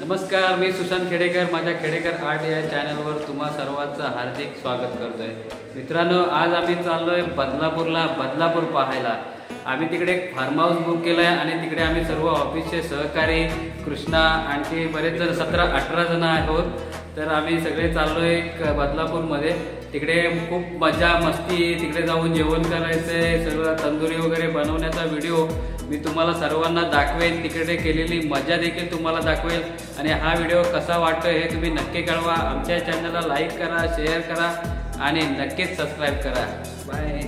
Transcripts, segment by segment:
नमस्कार, मी सुशांत खेडेकर. माझ्या खेडेकर आर्ट या चॅनलवर तुम्हा सर्वांचं हार्दिक स्वागत करतोय. मित्रांनो, आज आम्ही चाललोय बदलापूर पाहायला. आम्ही तिकडे एक फार्म हाऊस बुक केलं आहे आणि तिकडे आम्ही सर्व ऑफिसचे सहकारी, कृष्णा, आणखी बरेच जण 17-18 जण आहोत. तर आम्ही सगळे चाललोय बदलापूरमध्ये. तिकडे खूप मजा मस्ती, तिकडे जाऊन जेवण करायचंय, सगळं तंदुरी वगैरे बनवण्याचा व्हिडिओ मी तुम्हाला सर्वांना दाखवेन. तिकडे केलेली मजा देखील तुम्हाला दाखवेल. आणि हा व्हिडिओ कसा वाटतोय हे तुम्ही नक्की कळवा. आमच्या चॅनलला लाईक करा, शेअर करा आणि नक्कीच सबस्क्राईब करा. बाय.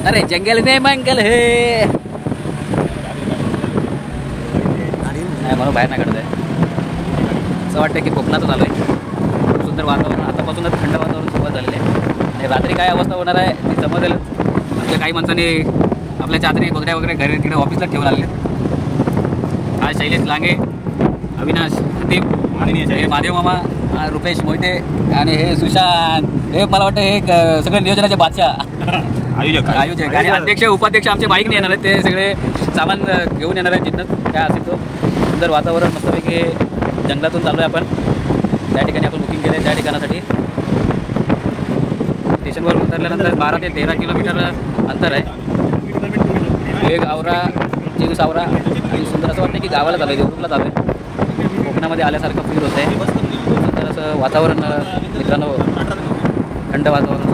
अरे जंगल में मंगल है. नाही म्हणून बाहेर नाही काढत आहे. असं वाटतं की कोकणातच आलोय. खूप सुंदर वातावरण, आतापासूनच थंड वातावरण सुरुवात झालेलं आहे. आणि रात्री काय अवस्था होणार आहे ती समजेल. आमच्या काही माणसांनी आपल्या चादरी गोदड्या वगैरे घरी तिकडे ऑफिसला ठेवून आलेले. आज शैलेश लांगे, अविनाश, संदीप, हे महादेव मामा, रुपेश मोहिते आणि हे सुशांत. हे मला वाटतं हे सगळे नियोजनाचे बादशाह, आयोजक आणि अध्यक्ष उपाध्यक्ष आमचे बाईकने येणार आहेत. ते सगळे सामान घेऊन येणार आहेत जिथं काय असेल तो. सुंदर वातावरण, मस्तपैकी जंगलातून चाललो आहे आपण. त्या ठिकाणी आपण बुकिंग केलं आहे त्या ठिकाणासाठी. स्टेशनवर उतरल्यानंतर 12 ते 13 किलोमीटर अंतर आहे. एक आवरा, जेजू सावरा आणि सुंदर असं वाटतं की गावाला चालू आहे, देवरूपला चालू आहे. कोकणामध्ये आल्यासारखं फील होत आहे. सुंदर असं वातावरण मित्रांनो, थंड वातावरण.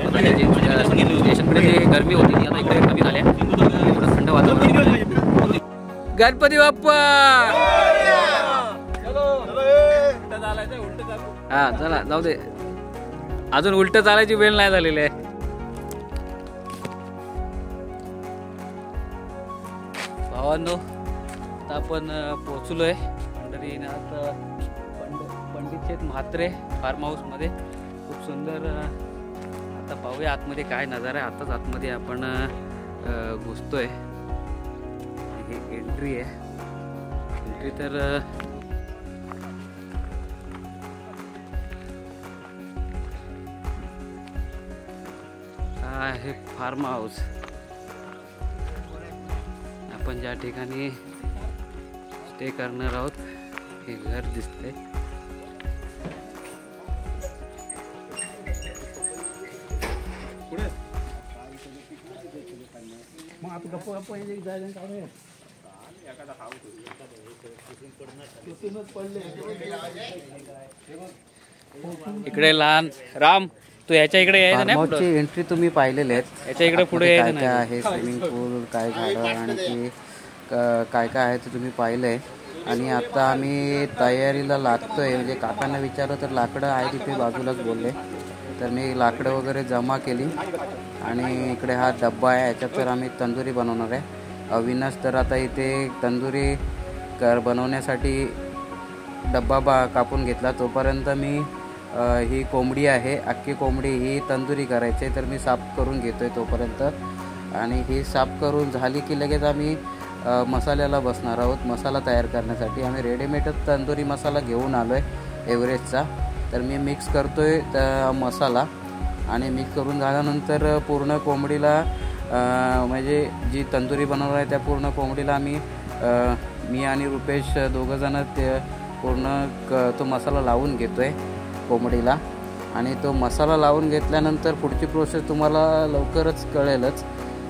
स्टेशनकडे जी गरमी होती ती आता इकडे कमी झाली आहे. थोडं थंड वातावरण. गणपती बाप्पा. हा चला जाऊ दे, अजून उलट चालायची वेळ नाही झालेली आहे. भावांनो, आता आपण पोहोचलोय पंढरीनाथ पंडित शेठ म्हात्रे फार्म हाऊसमध्ये. खूप सुंदर. आता पाहूया आतमध्ये काय नजारा आहे. आताच आतमध्ये आपण घुसतोय. ही एंट्री आहे. एंट्री तर हा आहे फार्म हाऊस. आपण ज्या ठिकाणी स्टे करणार आहोत हे घर दिसतंय. इकडे लहान राम, तू याच्या इकडे यायचं एंट्री तुम्ही पाहिलेले आहेत. याच्या इकडे पुढे काय आहे, स्विमिंग पूल, काय झाडं आणखी काय काय आहे ते तुम्ही पाहिलंय. आणि आता आम्ही तयारीला लागतोय. म्हणजे काकांना विचारलं तर लाकडं आहे तिथे बाजूलाच बोलले. तर मी लाकडं वगैरे जमा केली. आणि इकडे हा डब्बा आहे, याच्यात तर आम्ही तंदुरी बनवणार आहे. अविनाश तर आता इथे तंदुरी बनवण्यासाठी डब्बा कापून घेतला. तोपर्यंत मी ही कोंबडी आहे, अख्खी कोंबडी, ही तंदुरी करायची आहे. तर मी साफ करून घेतो आहे तोपर्यंत. आणि ही साफ करून झाली की लगेच आम्ही मसाल्याला बसणार आहोत. मसाला तयार करण्यासाठी आम्ही रेडीमेडच तंदुरी मसाला घेऊन आलो आहे एव्हरेस्टचा. तर मी मिक्स करतो आहे मसाला. आणि मिक्स करून झाल्यानंतर पूर्ण कोंबडीला म्हणजे जी तंदुरी बनवणार आहे त्या पूर्ण कोंबडीला आम्ही मी आणि रुपेश दोघंजणं ते पूर्ण तो मसाला लावून घेतो आहे कोंबडीला. आणि तो मसाला लावून घेतल्यानंतर पुढची प्रोसेस तुम्हाला लवकरच कळेलच.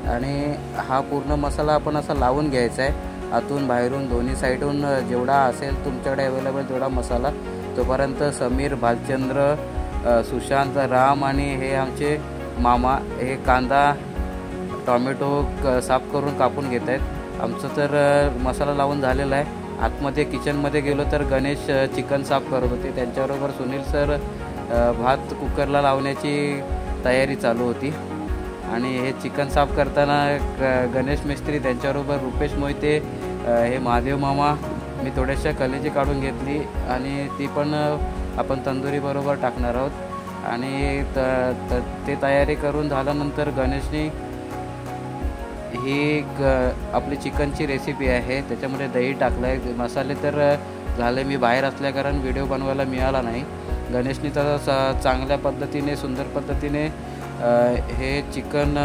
आणि हा पूर्ण मसाला आपण असा लावून घ्यायचा आहे आतून बाहेरून दोन्ही साईडून, जेवढा असेल तुमच्याकडे अवेलेबल तेवढा मसाला. तोपर्यंत समीर, भालचंद्र, सुशांत, राम आणि हे आमचे मामा हे कांदा टॉमॅटो साफ करून कापून घेत आहेत. आमचं तर मसाला लावून झालेला आहे. आतमध्ये किचनमध्ये गेलो तर गणेश चिकन साफ करत होते, त्यांच्याबरोबर सुनील सर भात कुकरला लावण्याची तयारी चालू होती. आणि हे चिकन साफ करताना गणेश मिस्त्री, त्यांच्याबरोबर रुपेश मोहिते, हे महादेव मामा. मी थोड्याशा कलेजी काढून घेतली आणि ती पण आपण तंदुरीबरोबर टाकणार आहोत. आणि ते तयारी करून झाल्यानंतर गणेशनी ही आपली चिकनची रेसिपी आहे, त्याच्यामध्ये दही टाकलं आहे. मसाले तर झाले, मी बाहेर असल्या कारण व्हिडिओ बनवायला मिळाला नाही. गणेशनी तर चांगल्या पद्धतीने, सुंदर पद्धतीने हे चिकन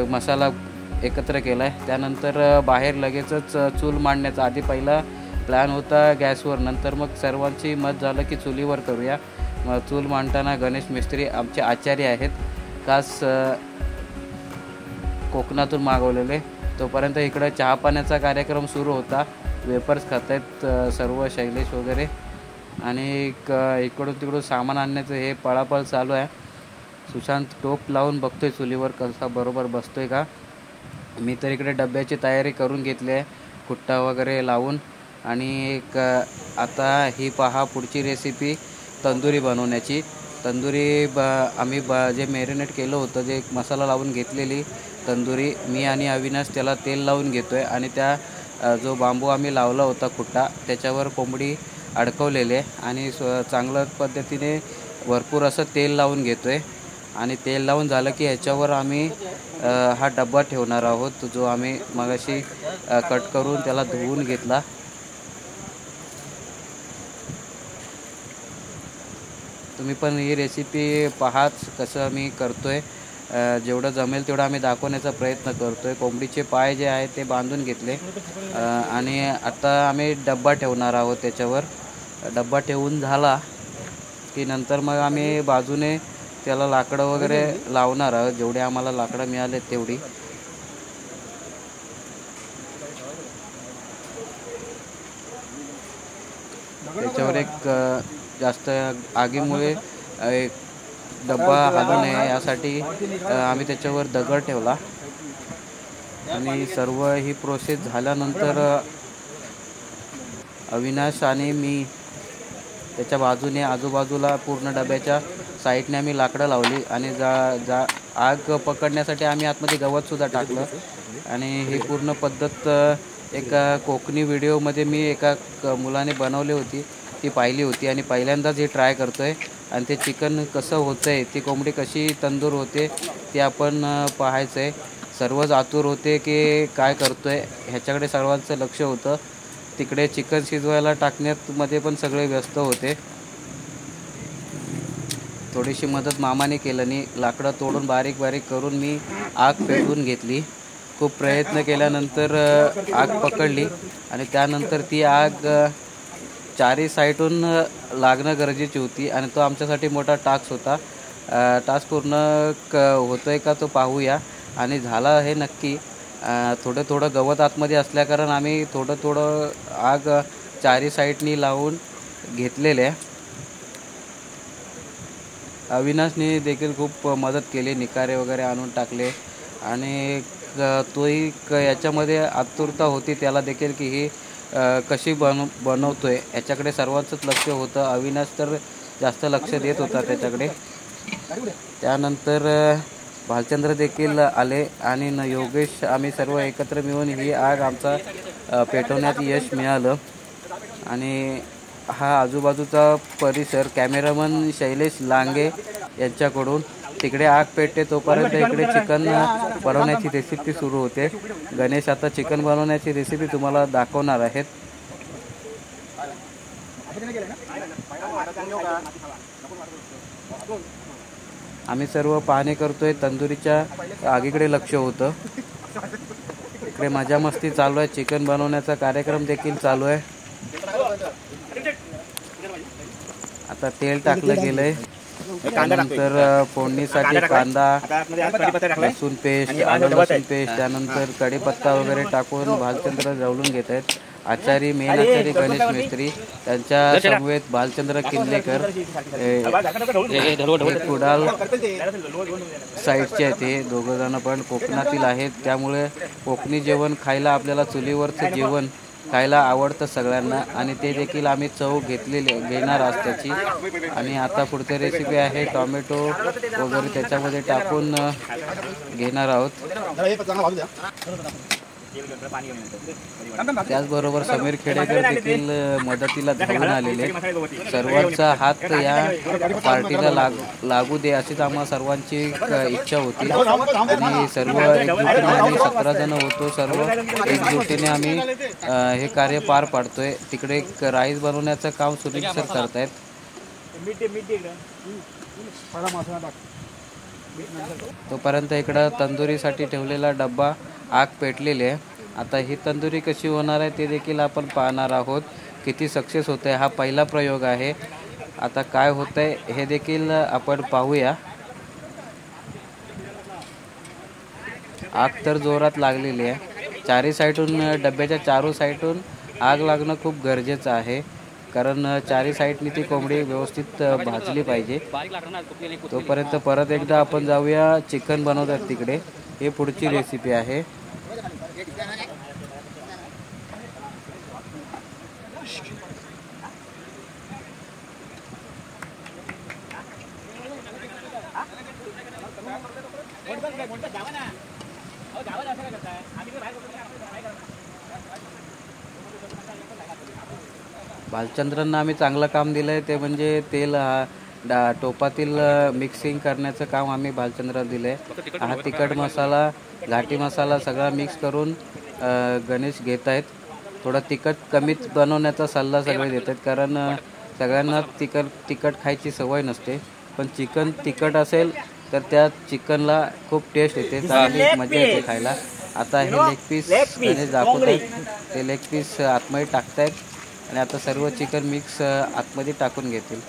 मसाला एकत्र केला आहे. त्यानंतर बाहेर लगेचच चूल मांडण्याचा, आधी पहिला प्लॅन होता गॅसवर, नंतर मग सर्वांची मत झालं की चुलीवर करूया. मग चूल मांडताना गणेश मिस्त्री आमचे आचार्य आहेत, खास कोकणातून मागवलेले. तोपर्यंत इकडं चहा पाण्याचा कार्यक्रम सुरू होता. वेपर्स खात आहेत सर्व, शैलेश वगैरे. आणि इकडून तिकडून सामान आणण्याचं हे पळापळ चालू आहे. सुशांत टोप लावून बघतोय चुलीवर कसा बरोबर बसतोय का. मी तर इकडे डब्याची तयारी करून घेतली आहे, कुट्टा वगैरे लावून. आणि आता ही पहा पुढची रेसिपी तंदुरी बनवण्याची. तंदुरी आम्ही जे मॅरिनेट केलं होतं, जे मसाला लावून घेतलेली तंदुरी, मी आणि अविनाश त्याला तेल लावून घेतो आहे. आणि त्या जो बांबू आम्ही लावला होता कुट्टा, त्याच्यावर कोंबडी अडकवलेले आणि चांगल्या पद्धतीने भरपूर असं तेल लावून घेतो आहे. आणि तेल लावून झालं की ह्याच्यावर आम्ही हा डब्बा ठेवणार आहोत, जो आम्ही मगाशी कट करून त्याला धुवून घेतला. तुम्ही पण ही रेसिपी पाहाच कसं मी करतो आहे. जेवढं जमेल तेवढं आम्ही दाखवण्याचा प्रयत्न करतो आहे. कोंबडीचे पाय जे आहेत ते बांधून घेतले आणि आता आम्ही डब्बा ठेवणार आहोत. त्याच्यावर डब्बा ठेवून झाला की नंतर मग आम्ही बाजूने त्याला लाकडं वगैरे लावणार आहोत, जेवढे आम्हाला लाकडं मिळाले तेवढी. त्याच्यावर एक जास्त आगीमुळे एक डब्बा हालू नये यासाठी आम्ही त्याच्यावर दगड ठेवला. आणि सर्व ही प्रोसेस झाल्यानंतर अविनाश आणि मी त्याच्या बाजूने, आजूबाजूला पूर्ण डब्याच्या साईडने आम्ही लाकडं लावली. आणि आग पकडण्यासाठी आम्ही आतमध्ये गवतसुद्धा टाकलं. आणि ही पूर्ण पद्धत एका कोकणी व्हिडिओमध्ये मी एका मुलाने बनवली होती, ती पाहिली होती. आणि पहिल्यांदाच हे ट्राय करतो आहे. आणि ते चिकन कसं होतं आहे, ती कोंबडी कशी तंदूर होते ते आपण पाहायचं आहे. सर्वच आतुर होते की काय करतो आहे ह्याच्याकडे सर्वांचं लक्ष होतं. तिकडे चिकन शिजवायला टाकण्यामध्ये पण सगळे व्यस्त होते. थोडीशी मदत मामाने केलं नाही, लाकडं तोडून बारीक बारीक करून मी आग पेटवून घेतली. खूप प्रयत्न केल्यानंतर आग पकडली. आणि त्यानंतर ती आग चारी साईडून लागणं गरजेची होती. आणि तो आमच्यासाठी मोठा टास्क होता. टास्क पूर्ण होतो आहे का तो पाहूया. आणि झाला हे नक्की. थोडं गवत आतमध्ये असल्याकारण आम्ही थोडं आग चारी साईडनी लावून घेतलेले आहे. अविनाशने देखील खूप मदत केली, निकारे वगैरे आणून टाकले. आणि तोही याच्यामध्ये आतुरता होती त्याला देखील की ही कशी बनवतो आहे याच्याकडे सर्वांचंच लक्ष होतं. अविनाश तर जास्त लक्ष देत होता त्याच्याकडे. त्यानंतर भालचंद्र देखील आले आणि योगेश, आम्ही सर्व एकत्र मिळून ही आग आमचा पेटवण्यात यश मिळालं. आणि हा आजूबाजूचा परिसर कॅमेरामन शैलेश लांगे यांच्याकडून, तिकडे आग पेटते तोपर्यंत इकडे चिकन बनवण्याची रेसिपी सुरू होते. गणेश आता चिकन बनवण्याची रेसिपी तुम्हाला दाखवणार आहेत. आम्ही सर्व पाहणी करतोय, तंदुरीच्या आगीकडे लक्ष होतं. इकडे मजा मस्ती चालू आहे, चिकन बनवण्याचा कार्यक्रम देखील चालू आहे. आता तेल टाकलं गेलंय. त्यानंतर फोडणीसाठी कांदा, लसूण पेस्ट, आलं लसूण पेस्ट, त्यानंतर कढीपत्ता वगैरे टाकून भालचंद्र जवळून घेत आहेत. आचारी मेन आचारी गणेश मिस्त्री, त्यांच्या समवेत भालचंद्र किल्लेकर, कुडाल साईडचे आहेत. हे दोघं जण पण कोकणातील आहेत, त्यामुळे कोकणी जेवण खायला आपल्याला चुलीवरचं जेवण खायला आवडतं सगळ्यांना आणि ते देखील आम्ही चव घेणार आहोत त्याची. आणि आता पुढची रेसिपी आहे टोमॅटो वगैरे त्याच्यामध्ये टाकून घेणार आहोत. त्याचबरोबर समीर खेडेकर देखील मदतीला धावून आलेले. सर्वांचा हात या पार्टीला लागू दे अशीच आम्हा सर्वांची इच्छा होती आणि सर्व एकजुटीने आम्ही 17 जण होतो. सर्व एकजुटीने आम्ही हे कार्य पार पाडतोय. तिकडे राईस बनवण्याचं काम सुनील सर करतायत. तोपर्यंत इकडं तंदुरीसाठी ठेवलेला डब्बा आग पेटलेली आहे. आता ही तंदुरी कशी होणार आहे ते देखील आपण पाहणार आहोत. किती सक्सेस होत आहे, हा पहिला प्रयोग आहे. आता काय होत आहे हे देखील आपण पाहूया. आग तर जोरात लागलेली आहे. चारही साईडून डब्याच्या चारू साईडून आग लागणं खूप गरजेचं आहे, कारण चारही साईडनी ती कोंबडी व्यवस्थित भाजली पाहिजे. तोपर्यंत परत एकदा आपण जाऊया चिकन बनवतात तिकडे. हे पुढची रेसिपी आहे. भालचंद्रांना आम्ही चांगलं काम दिलं आहे, ते म्हणजे तेल टोपातील मिक्सिंग करण्याचं काम आम्ही भालचंद्राला दिलं आहे. हा तिखट मसाला, घाटी मसाला सगळा मिक्स करून गणेश घेत आहेत. थोडा तिखट कमीच बनवण्याचा सल्ला सगळे देत आहेत, कारण सगळ्यांना तिखट खायची सवय नसते. पण चिकन तिखट असेल तर त्या चिकनला खूप टेस्ट येते, चांगली मजा येते खायला. आता हे लेग पीस गणेश दाखवत आहेत. ते लेग पीस आतमध्ये टाकतायत आणि आता सर्व चिकन मिक्स आतमध्ये टाकून घेतील.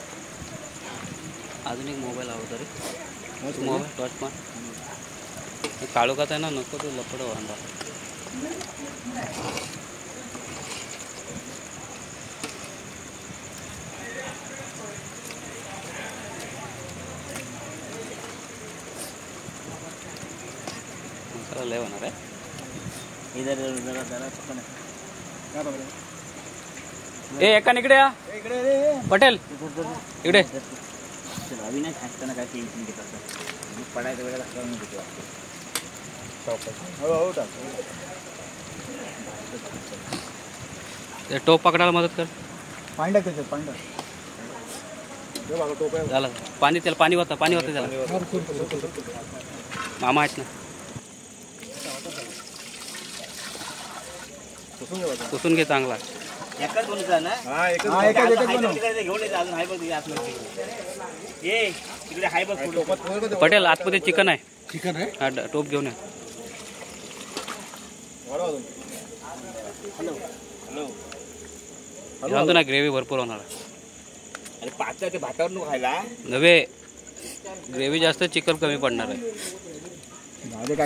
अजून एक मोबाईल हवा तरी मोबाईल टॉर्च पण काळू का ना नको तो लपड वांदा. मसाला लय होणार आहे. ए एका इकडे या पटेल इकडे. टोप पकडायला मदत कर. झालं पाणी, त्याला पाणी होतं त्याला. मामा आहेत ना, पुसून घे चांगला. पटेल आतमध्ये चिकन आहे. हा टोप घेऊन या. सांगतो ना ग्रेव्ही भरपूर होणार. नव्हे ग्रेव्ही जास्त, चिकन कमी पडणार आहे.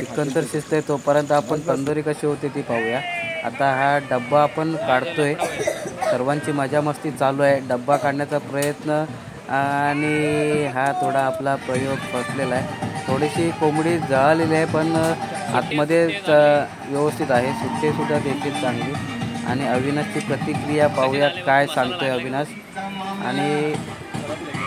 चिकन तर शिजतंय, तोपर्यंत आपण तंदुरी कशी होते ती पाहूया. आता हा डब्बा आपण काढतोय. सर्वांची मजा मस्ती चालू आहे डब्बा काढण्याचा प्रयत्न, आणि हा थोडा आपला प्रयोग फसलेला आहे. थोडीशी कोंबडी जळालेली आहे, पण आतमध्ये व्यवस्थित आहे. सुट्टे सुद्धा देखील चांगली. आणि अविनाशची प्रतिक्रिया पाहूया, काय सांगतोय अविनाश. आणि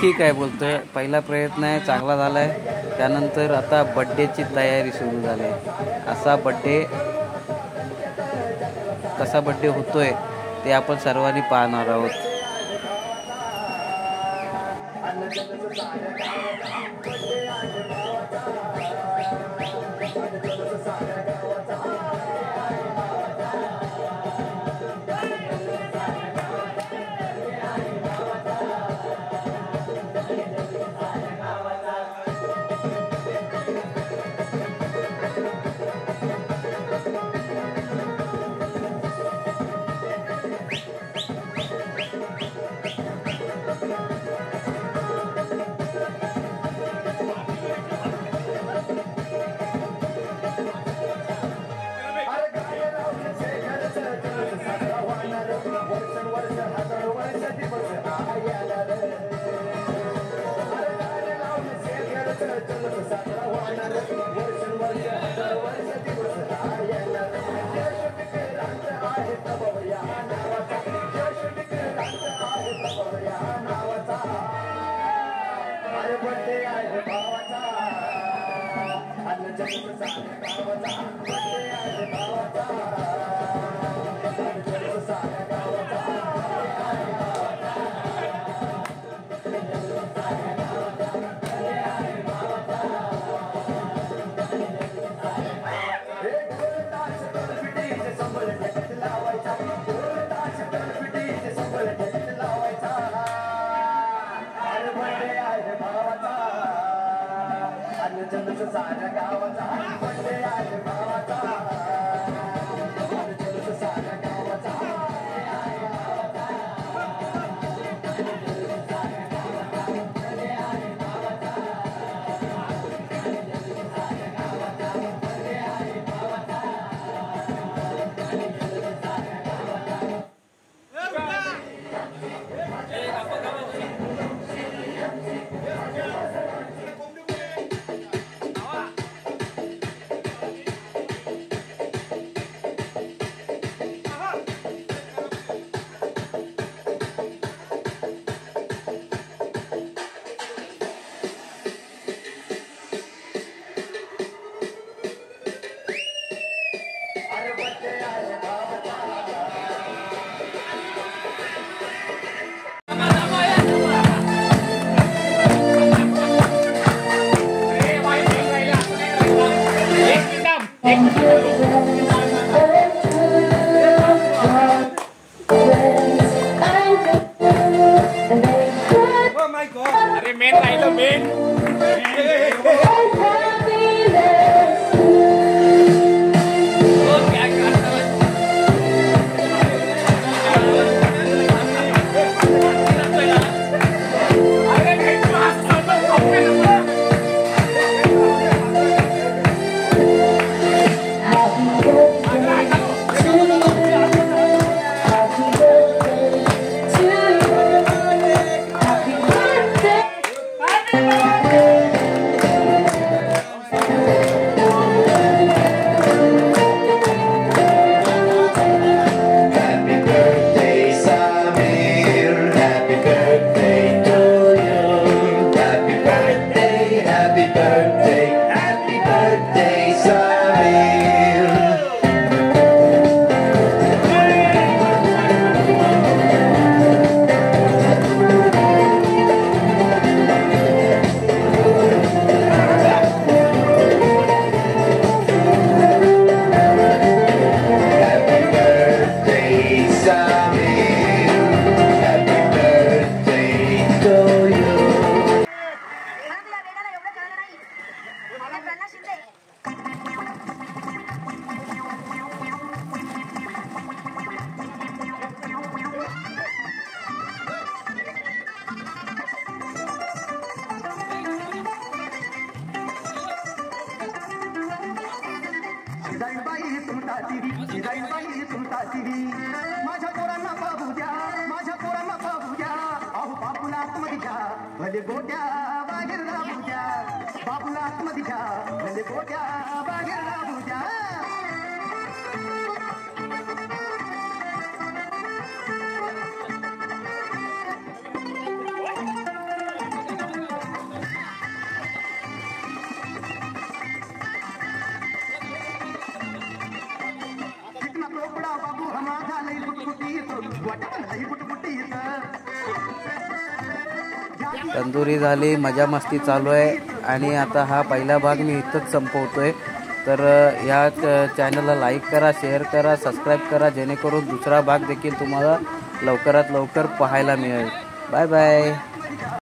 ठीक आहे बोलतोय, पहिला प्रयत्न आहे, चांगला झाला आहे. त्यानंतर आता बड्डेची तयारी सुरू झाली आहे. असा बड्डे कसा बड्डे होतोय ते आपण सर्वांनी पाहणार आहोत. माझ्या पोरांना पाहू द्या, माझ्या पोरांना पाहू द्या. अहो बापूला आतमध्ये घ्या, भले गोट्या बाहेर राहू द्या. बापूला आतमध्ये घ्या, भले गोट्या बाहेर राहू द्या. तंदुरी झाली, मजा मस्ती चालू आहे आणि आता हा पहिला भाग मी इथंच संपवतोय. तर या चॅनलला लाईक करा, शेअर करा, सबस्क्राईब करा, जेणेकरून दुसरा भाग देखील तुम्हाला लवकरात लवकर पाहायला मिळेल. Bye bye.